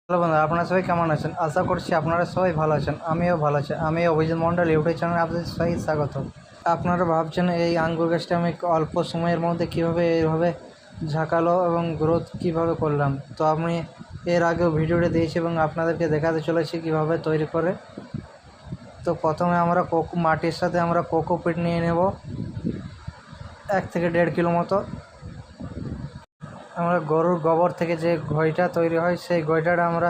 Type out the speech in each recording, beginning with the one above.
Hello বন্ধুরা, আপনারা সবাই কেমন আছেন? আশা করছি আপনারা সবাই ভালো আছেন। আমিও ভালো আছি। আমি অভিজিৎ মণ্ডল ইউটিউব চ্যানেলে আপনাদের সবাই স্বাগত। আপনারা ভাবছেন এই আঙ্গুর গাছটা আমি অল্প সময়ের মধ্যে কীভাবে এইভাবে ঝাঁকালো এবং গ্রোথ কীভাবে করলাম। তো আমি এর আগেও ভিডিওটা দিয়েছি এবং আপনাদেরকে দেখাতে চলেছি কীভাবে তৈরি করে। তো প্রথমে আমরা মাটির সাথে আমরা কোকোপিট নিয়ে নেব 1 থেকে 1.5 কিলো মতো। আমরা গরুর গোবর থেকে যে ঘইটা তৈরি হয় সেই ঘইটাটা আমরা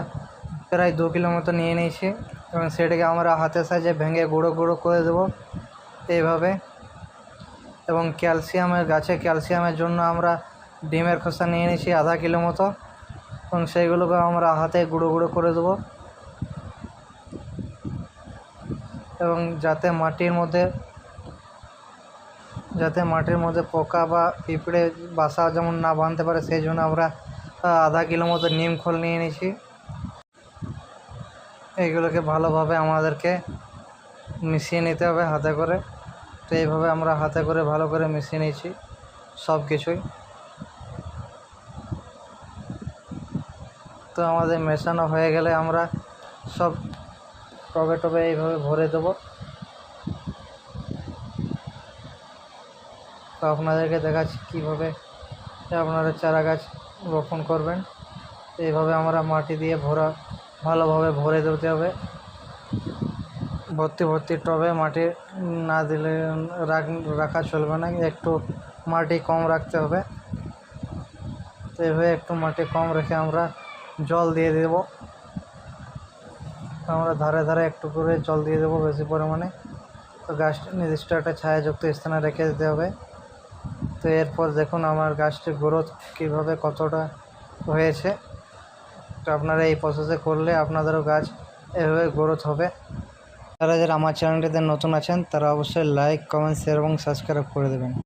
প্রায় 2 কিলো মতো নিয়ে নিয়েছি এবং সেটাকে আমরা হাতের সাহায্যে ভেঙে গুঁড়ো গুঁড়ো করে দেবো এইভাবে। এবং ক্যালসিয়ামের জন্য আমরা ডিমের খোসা নিয়ে নিয়েছি আধা কিলো মতো এবং সেইগুলোকে আমরা হাতে গুঁড়ো গুঁড়ো করে দেবো এবং যাতে মাটির মধ্যে পোকা বা পিঁপড়ে বাসা যেমন না বাঁধতে পারে সেই জন্য আমরা আধা কিলো মতো নিম খোল নিয়ে নিয়েছি। এইগুলোকে ভালোভাবে আমাদেরকে মিশিয়ে নিতে হবে হাতে করে। তো এইভাবে আমরা হাতে করে ভালো করে মিশিয়ে নিয়েছি সব কিছুই। তো আমাদের মেশানো হয়ে গেলে আমরা সব টবে এইভাবে ভরে দেবো। তো আপনাদেরকে দেখাচ্ছি কীভাবে আপনারা চারা গাছ রোপণ করবেন। এইভাবে আমরা মাটি দিয়ে ভালোভাবে ভরে দিতে হবে। ভর্তি টবে মাটি না দিলে রাখা চলবে না, একটু মাটি কম রাখতে হবে। তো এইভাবে একটু মাটি কম রেখে আমরা জল দিয়ে দেব। আমরা ধারে ধারে একটু করে জল দিয়ে দেবো বেশি পরিমাণে। তো গাছটি নির্দিষ্ট একটা ছায়াযুক্ত স্থানে রেখে দিতে হবে। তো এরপর দেখুন আমার গাছটির গ্রোথ কীভাবে কতটা হয়েছে। তো আপনারা এই প্রসেসে করলে আপনাদেরও গাছ এভাবে গ্রোথ হবে। যারা আমার চ্যানেলটিতে নতুন আছেন তারা অবশ্যই লাইক, কমেন্ট, শেয়ার এবং সাবস্ক্রাইব করে দেবেন।